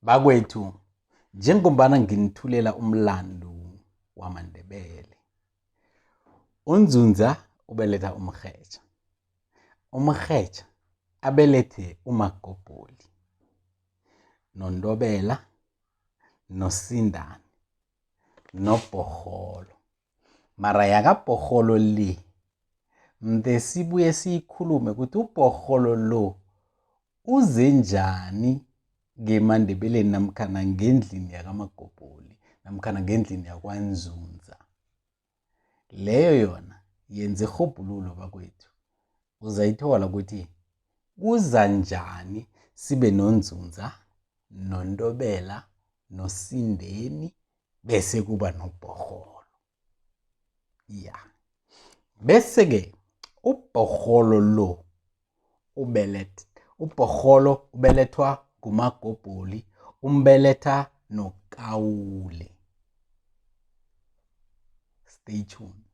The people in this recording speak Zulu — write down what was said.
Bakwethu, njengombana nginithulela umlando wamaNdebele. UNdzundza ubeletha uMrhetjha. uMrhetjha abelethe uMagobholi, noNdobela, noSindani, noBhorholo. Mara yakaBhorholo le, mde sibuye siyikhulume ukuthi uBhorholo lo uze njani ngemaNdebeleni namkhana ngendlini yakaMagobholi namkhana ngendlini yakwaNdzundza. Leyo yona yenza irhubhululo bakwethu. Uzayithola ukuthi kuza njani sibe noNdzundza, noNdobela, noSindeni bese kuba noBhorholo. Ya. Bese-ke uBhorholo lo uBhorholo ubelethwa nguMagobholi, umbeletha noKawule. Stay tuned.